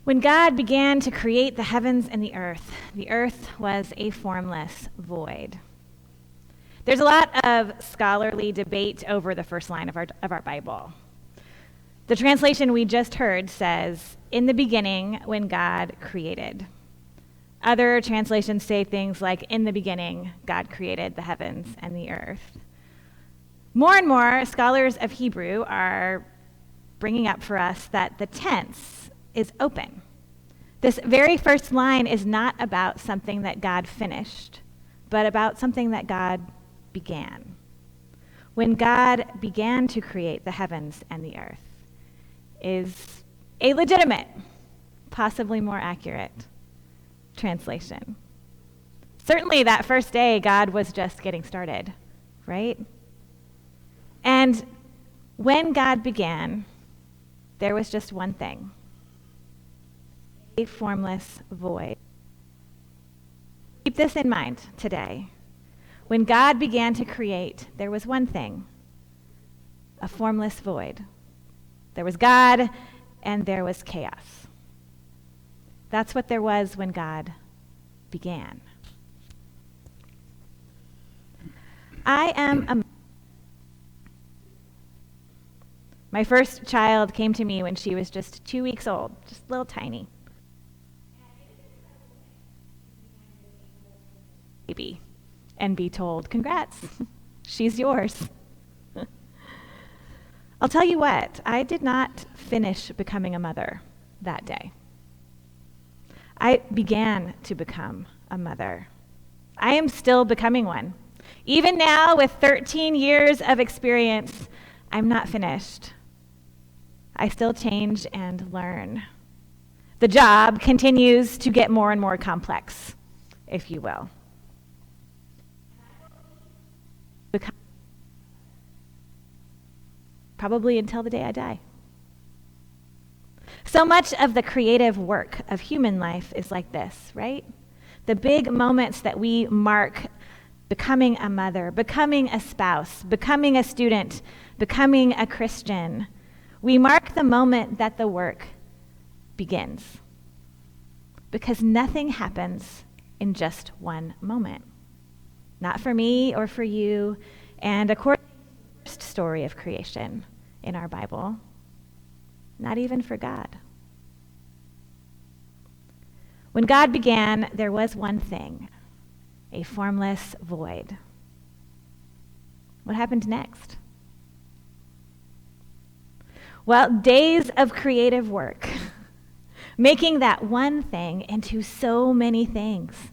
When God began to create the heavens and the earth was a formless void. There's a lot of scholarly debate over the first line of our Bible. The translation we just heard says, "In the beginning, when God created." Other translations say things like, "In the beginning, God created the heavens and the earth." More and more scholars of Hebrew are bringing up for us that the tense is open. This very first line is not about something that God finished, but about something that God began. When God began to create the heavens and the earth is a legitimate, possibly more accurate translation. Certainly that first day, God was just getting started, right? And when God began, there was just one thing: a formless void. Keep this in mind today. When God began to create, there was one thing: a formless void. There was God and there was chaos. That's what there was when God began. My first child came to me when she was just 2 weeks old, just little tiny. Baby, and be told, "Congrats, she's yours." I'll tell you what, I did not finish becoming a mother that day. I began to become a mother. I am still becoming one. Even now, with 13 years of experience, I'm not finished. I still change and learn. The job continues to get more and more complex, if you will. Probably until the day I die. So much of the creative work of human life is like this, right? The big moments that we mark: becoming a mother, becoming a spouse, becoming a student, becoming a Christian. We mark the moment that the work begins. Because nothing happens in just one moment. Not for me or for you. And according to the first story of creation in our Bible, not even for God. When God began, there was one thing: a formless void. What happened next? Well, days of creative work, making that one thing into so many things.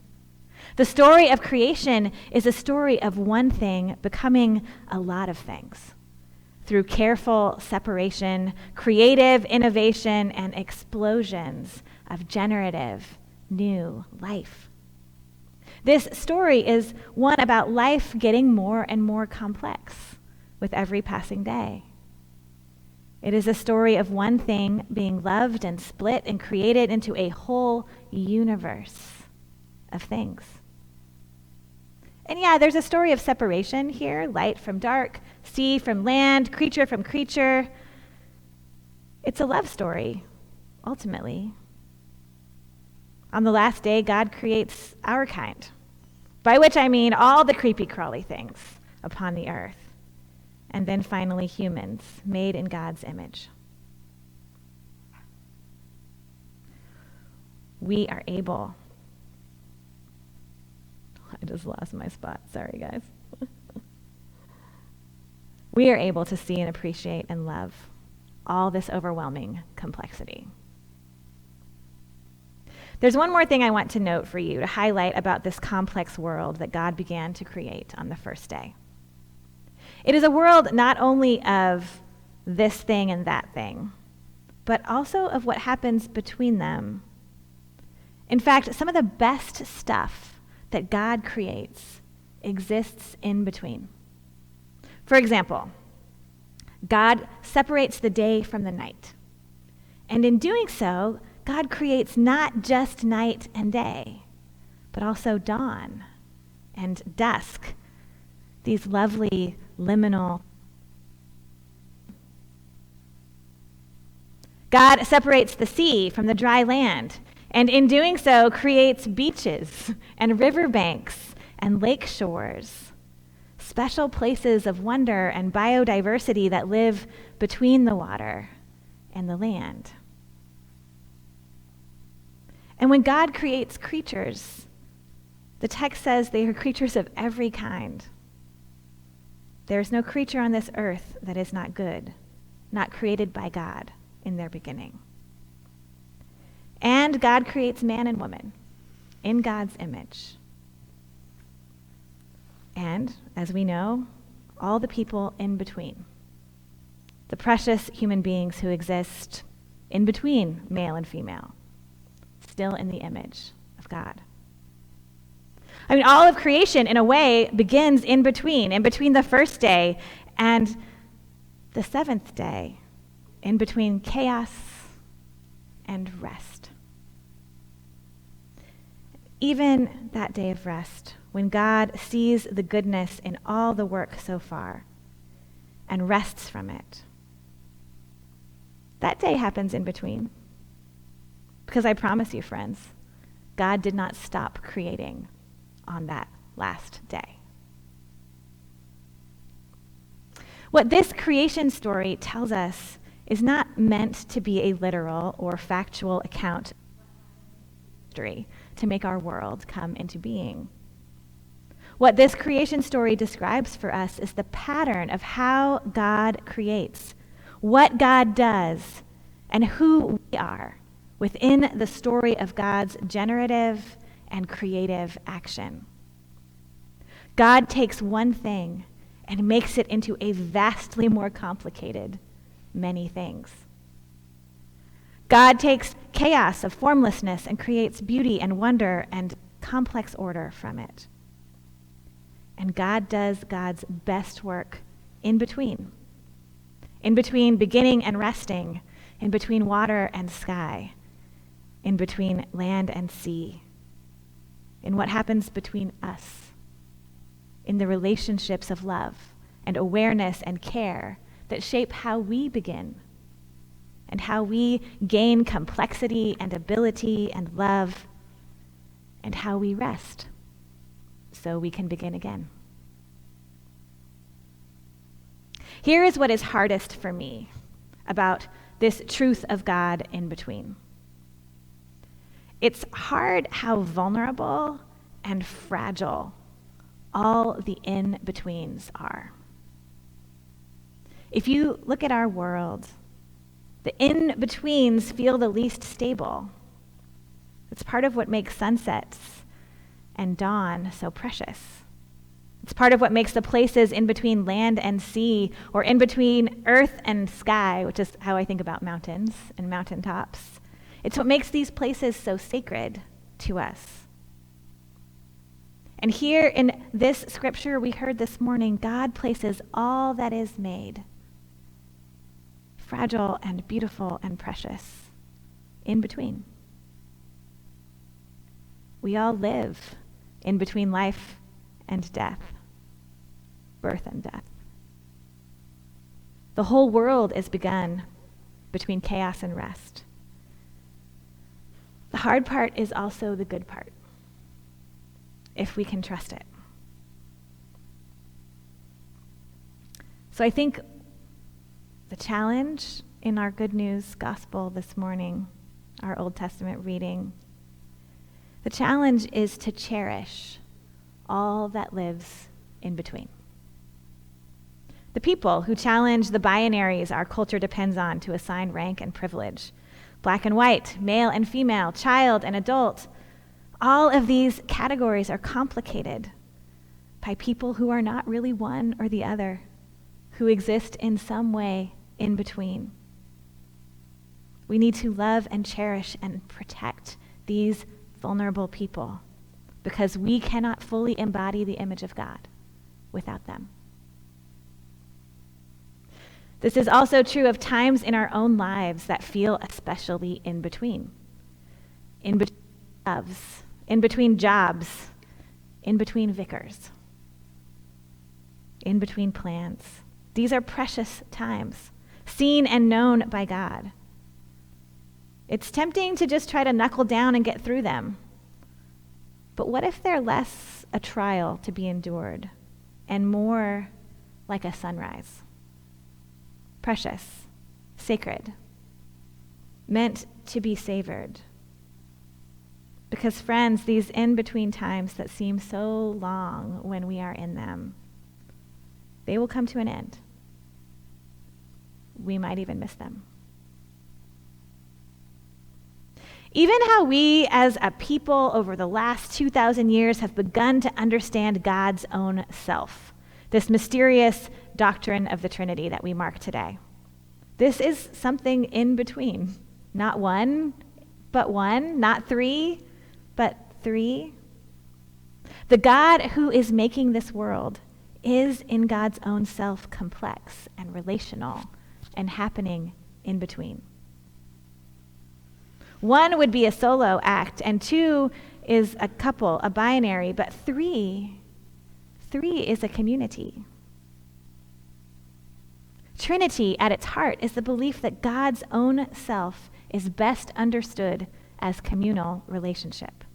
The story of creation is a story of one thing becoming a lot of things through careful separation, creative innovation, and explosions of generative new life. This story is one about life getting more and more complex with every passing day. It is a story of one thing being loved and split and created into a whole universe of things. And yeah, there's a story of separation here: light from dark, sea from land, creature from creature. It's a love story, ultimately. On the last day, God creates our kind, by which I mean all the creepy crawly things upon the earth. And then finally humans, made in God's image. We are able. I just lost my spot. Sorry, guys. We are able to see and appreciate and love all this overwhelming complexity. There's one more thing I want to note for you to highlight about this complex world that God began to create on the first day. It is a world not only of this thing and that thing, but also of what happens between them. In fact, some of the best stuff that God creates exists in between. For example, God separates the day from the night. And in doing so, God creates not just night and day, but also dawn and dusk, these lovely liminal. God separates the sea from the dry land, and in doing so creates beaches and riverbanks and lake shores, special places of wonder and biodiversity that live between the water and the land. And when God creates creatures, the text says they are creatures of every kind. There is no creature on this earth that is not good, not created by God in their beginning. And God creates man and woman in God's image. And, as we know, all the people in between. The precious human beings who exist in between male and female, still in the image of God. I mean, all of creation, in a way, begins in between the first day and the seventh day, in between chaos and rest. Even that day of rest, when God sees the goodness in all the work so far and rests from it, that day happens in between. Because I promise you, friends, God did not stop creating on that last day. What this creation story tells us is not meant to be a literal or factual account of history to make our world come into being. What this creation story describes for us is the pattern of how God creates, what God does, and who we are within the story of God's generative and creative action. God takes one thing and makes it into a vastly more complicated many things. God takes chaos of formlessness and creates beauty and wonder and complex order from it. And God does God's best work in between beginning and resting, in between water and sky, in between land and sea, in what happens between us, in the relationships of love and awareness and care that shape how we begin and how we gain complexity and ability and love, and how we rest so we can begin again. Here is what is hardest for me about this truth of God in between. It's hard how vulnerable and fragile all the in-betweens are. If you look at our world, the in-betweens feel the least stable. It's part of what makes sunsets and dawn so precious. It's part of what makes the places in between land and sea, or in between earth and sky, which is how I think about mountains and mountaintops. It's what makes these places so sacred to us. And here in this scripture we heard this morning, God places all that is made, fragile and beautiful and precious, in between. We all live in between life and death, birth and death. The whole world is begun between chaos and rest. The hard part is also the good part, if we can trust it. So I think the challenge in our Good News Gospel this morning, our Old Testament reading, the challenge is to cherish all that lives in between. The people who challenge the binaries our culture depends on to assign rank and privilege, black and white, male and female, child and adult, all of these categories are complicated by people who are not really one or the other, who exist in some way in between. We need to love and cherish and protect these vulnerable people because we cannot fully embody the image of God without them. This is also true of times in our own lives that feel especially in between. In between loves, in between jobs, in between vicars, in between plans. These are precious times, seen and known by God. It's tempting to just try to knuckle down and get through them. But what if they're less a trial to be endured and more like a sunrise? Precious, sacred, meant to be savored. Because friends, these in-between times that seem so long when we are in them, they will come to an end. We might even miss them. Even how we as a people over the last 2,000 years have begun to understand God's own self, this mysterious doctrine of the Trinity that we mark today. This is something in between. Not one, but one. Not three, but three. The God who is making this world is in God's own self complex and relational and happening in between. One would be a solo act, and two is a couple, a binary, but three is a community. Trinity, at its heart, is the belief that God's own self is best understood as communal relationship.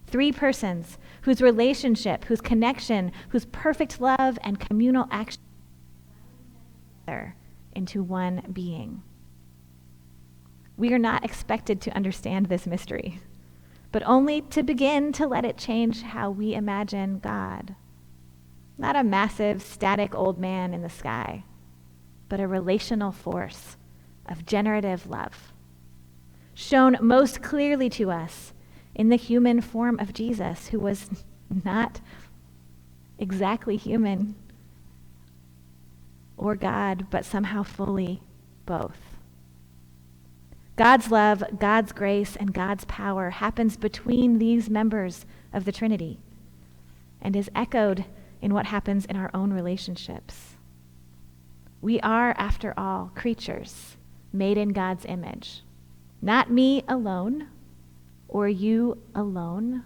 Three persons whose relationship, whose connection, whose perfect love and communal action together into one being. We are not expected to understand this mystery, but only to begin to let it change how we imagine God. Not a massive, static old man in the sky, but a relational force of generative love, shown most clearly to us in the human form of Jesus, who was not exactly human or God, but somehow fully both. God's love, God's grace, and God's power happens between these members of the Trinity and is echoed in what happens in our own relationships. We are, after all, creatures made in God's image. Not me alone or you alone,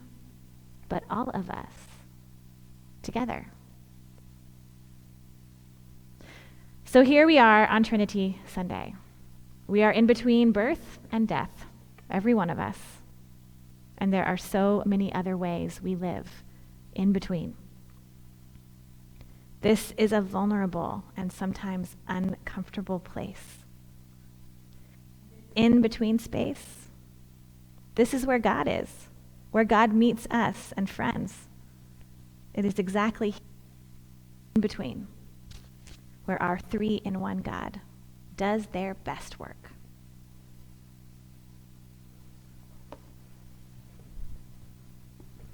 but all of us together. So here we are on Trinity Sunday. We are in between birth and death, every one of us. And there are so many other ways we live in between. This is a vulnerable and sometimes uncomfortable place. In between space, this is where God is, where God meets us and friends. It is exactly in between, where our three-in-one God does their best work.